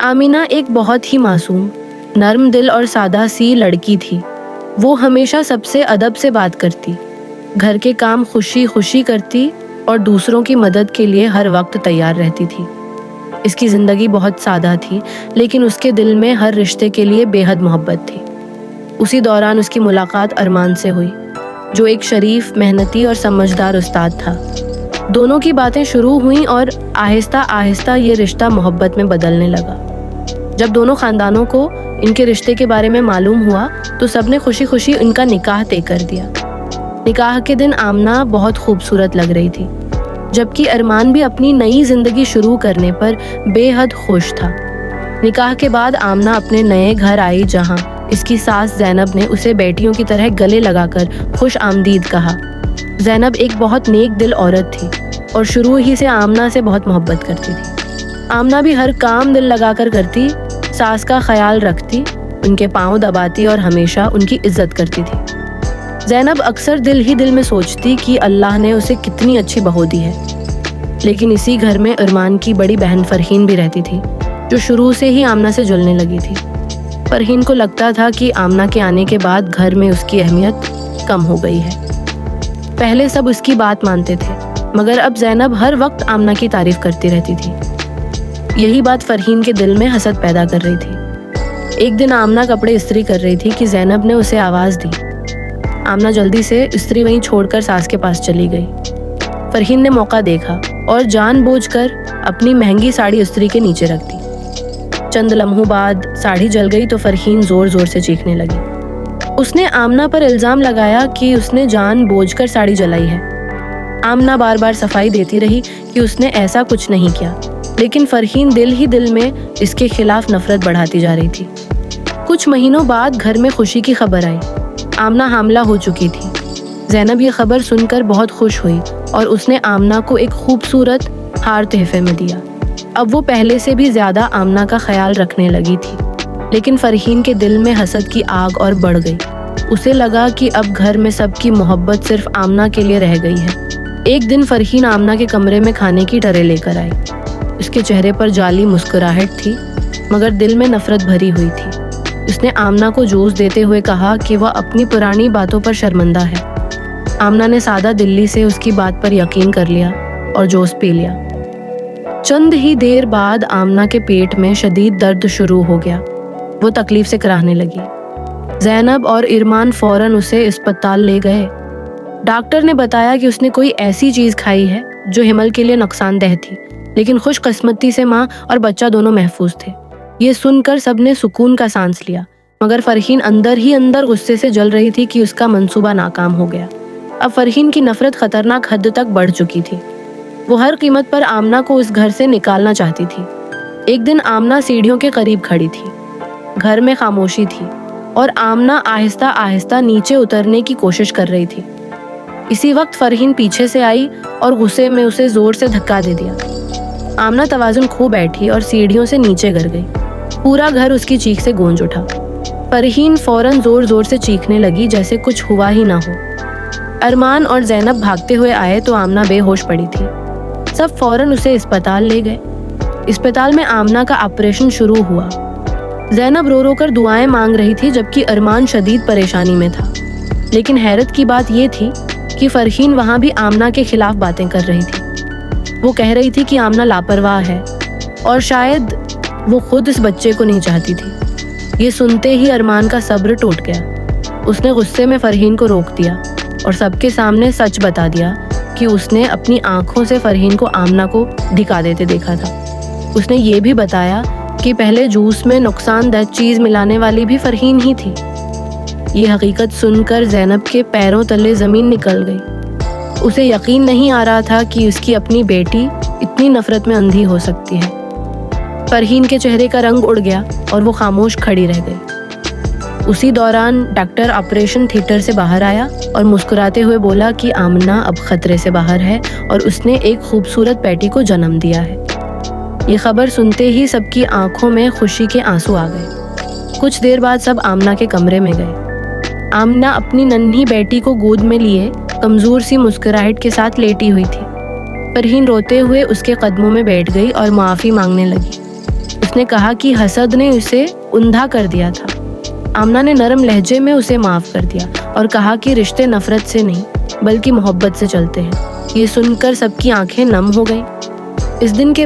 آمینہ ایک بہت ہی معصوم، نرم دل اور سادہ سی لڑکی تھی۔ وہ ہمیشہ سب سے ادب سے بات کرتی، گھر کے کام خوشی خوشی کرتی اور دوسروں کی مدد کے لیے ہر وقت تیار رہتی تھی۔ اس کی زندگی بہت سادہ تھی، لیکن اس کے دل میں ہر رشتے کے لیے بے حد محبت تھی۔ اسی دوران اس کی ملاقات ارمان سے ہوئی، جو ایک شریف، محنتی اور سمجھدار استاد تھا۔ دونوں کی باتیں شروع ہوئیں اور آہستہ آہستہ یہ رشتہ محبت میں بدلنے لگا۔ جب دونوں خاندانوں کو ان کے رشتے کے بارے میں معلوم ہوا تو سب نے خوشی خوشی ان کا نکاح طے کر دیا۔ نکاح کے دن آمنہ بہت خوبصورت لگ رہی تھی، جبکہ ارمان بھی اپنی نئی زندگی شروع کرنے پر بے حد خوش تھا۔ نکاح کے بعد آمنہ اپنے نئے گھر آئی، جہاں اس کی ساس زینب نے اسے بیٹیوں کی طرح گلے لگا کر خوش آمدید کہا۔ زینب ایک بہت نیک دل عورت تھی اور شروع ہی سے آمنہ سے بہت محبت کرتی تھی۔ آمنہ بھی ہر کام دل لگا کر کرتی، ساس کا خیال رکھتی، ان کے پاؤں دباتی اور ہمیشہ ان کی عزت کرتی تھی۔ زینب اکثر دل ہی دل میں سوچتی کہ اللہ نے اسے کتنی اچھی بہو دی ہے۔ لیکن اسی گھر میں ارمان کی بڑی بہن فرحین بھی رہتی تھی، جو شروع سے ہی آمنہ سے جلنے لگی تھی۔ فرحین کو لگتا تھا کہ آمنہ کے آنے کے بعد گھر میں اس کی اہمیت کم ہو گئی ہے۔ پہلے سب اس کی بات مانتے تھے، مگر اب زینب ہر وقت آمنہ کی تعریف کرتی رہتی تھی۔ یہی بات فرحین کے دل میں حسد پیدا کر رہی تھی۔ ایک دن آمنہ کپڑے استری کر رہی تھی کہ زینب نے اسے آواز دی۔ آمنہ جلدی سے استری وہیں چھوڑ کر ساس کے پاس چلی گئی۔ فرحین نے موقع دیکھا اور جان بوجھ کر اپنی مہنگی ساڑی استری کے نیچے رکھ دی۔ چند لمحوں بعد ساڑی جل گئی تو فرحین زور زور سے چیخنے لگی۔ اس نے آمنہ پر الزام لگایا کہ اس نے جان بوجھ کر ساڑی جلائی ہے۔ آمنہ بار بار صفائی دیتی رہی کہ اس نے ایسا کچھ نہیں کیا، لیکن فرحین دل ہی دل میں اس کے خلاف نفرت بڑھاتی جا رہی تھی۔ کچھ مہینوں بعد گھر میں خوشی کی خبر آئی۔ آمنہ حاملہ ہو چکی تھی۔ زینب یہ خبر سن کر بہت خوش ہوئی اور اس نے آمنہ کو ایک خوبصورت ہار تحفے میں دیا۔ اب وہ پہلے سے بھی زیادہ آمنہ کا خیال رکھنے لگی تھی، لیکن فرحین کے دل میں حسد کی آگ اور بڑھ گئی۔ اسے لگا کہ اب گھر میں سب کی محبت صرف آمنہ کے لیے رہ گئی ہے۔ ایک دن فرحین آمنہ کے کمرے میں کھانے کی ٹرے لے کر آئی۔ اس کے چہرے پر جعلی مسکراہٹ تھی، مگر دل میں نفرت بھری ہوئی تھی۔ اس نے آمنہ کو جوس دیتے ہوئے کہا کہ وہ اپنی پرانی باتوں پر شرمندہ ہے۔ آمنہ نے سادہ دلی سے اس کی بات پر یقین کر لیا اور جوس پی لیا۔ چند ہی دیر بعد آمنہ کے پیٹ میں شدید درد شروع ہو گیا۔ وہ تکلیف سے کراہنے لگی۔ زینب اور ارمان فوراً اسے اسپتال لے گئے۔ ڈاکٹر نے بتایا کہ اس نے کوئی ایسی چیز کھائی ہے جو حمل کے لیے نقصان دہ تھی، لیکن خوش قسمتی سے ماں اور بچہ دونوں محفوظ تھے۔ یہ سن کر سب نے سکون کا سانس لیا، مگر فرحین اندر ہی اندر غصے سے جل رہی تھی کہ اس کا منصوبہ ناکام ہو گیا۔ اب فرحین کی نفرت خطرناک حد تک بڑھ چکی تھی۔ وہ ہر قیمت پر آمنہ کو اس گھر سے نکالنا چاہتی تھی۔ ایک دن آمنہ سیڑھیوں کے قریب کھڑی تھی۔ گھر میں خاموشی تھی اور آمنہ آہستہ آہستہ نیچے اترنے کی کوشش کر رہی تھی۔ اسی وقت فرحین پیچھے سے آئی اور غصے میں اسے زور سے دھکا دے دیا۔ آمنہ توازن کھو بیٹھی اور سیڑھیوں سے نیچے گر گئی۔ پورا گھر اس کی چیخ سے گونج اٹھا۔ فرحین فوراً زور زور سے چیخنے لگی جیسے کچھ ہوا ہی نہ ہو۔ ارمان اور زینب بھاگتے ہوئے آئے تو آمنہ بے ہوش پڑی تھی۔ سب فوراً اسے اسپتال لے گئے۔ اسپتال میں آمنہ کا آپریشن شروع ہوا۔ زینب رو رو کر دعائیں مانگ رہی تھی، جبکہ ارمان شدید پریشانی میں تھا۔ لیکن حیرت کی بات یہ تھی کہ فرحین وہاں بھی آمنہ کے خلاف باتیں کر رہی تھی۔ وہ کہہ رہی تھی کہ آمنہ لاپرواہ ہے اور شاید وہ خود اس بچے کو نہیں چاہتی تھی۔ یہ سنتے ہی ارمان کا صبر ٹوٹ گیا۔ اس نے غصے میں فرحین کو روک دیا اور سب کے سامنے سچ بتا دیا کہ اس نے اپنی آنکھوں سے فرحین کو آمنہ کو دکھا دیتے دیکھا تھا۔ اس نے یہ بھی بتایا کہ پہلے جوس میں نقصان دہ چیز ملانے والی بھی فرحین ہی تھی۔ یہ حقیقت سن کر زینب کے پیروں تلے زمین نکل گئی۔ اسے یقین نہیں آ رہا تھا کہ اس کی اپنی بیٹی اتنی نفرت میں اندھی ہو سکتی ہے۔ فرحین کے چہرے کا رنگ اڑ گیا اور وہ خاموش کھڑی رہ گئی۔ اسی دوران ڈاکٹر آپریشن تھیٹر سے باہر آیا اور مسکراتے ہوئے بولا کہ آمنہ اب خطرے سے باہر ہے اور اس نے ایک خوبصورت بیٹی کو جنم دیا ہے۔ یہ خبر سنتے ہی سب کی آنکھوں میں خوشی کے آنسو آ گئے۔ کچھ دیر بعد سب آمنہ کے کمرے میں گئے۔ آمنہ اپنی ننھی بیٹی کو گود میں لیے کمزور سی مسکراہٹ کے ساتھ لیٹی ہوئی تھی۔ فرحین روتے ہوئے اس کے قدموں میں بیٹھ گئی اور معافی مانگنے لگی۔ اس اس نے کہا کہ حسد نے اسے اندھا کر دیا تھا۔ آمنہ نے نرم لہجے میں اسے معاف کر دیا اور کہا کہ رشتے نفرت سے نہیں بلکہ محبت سے چلتے ہیں۔ یہ سن کر سب کی آنکھیں نم ہو گئیں۔ اس دن کے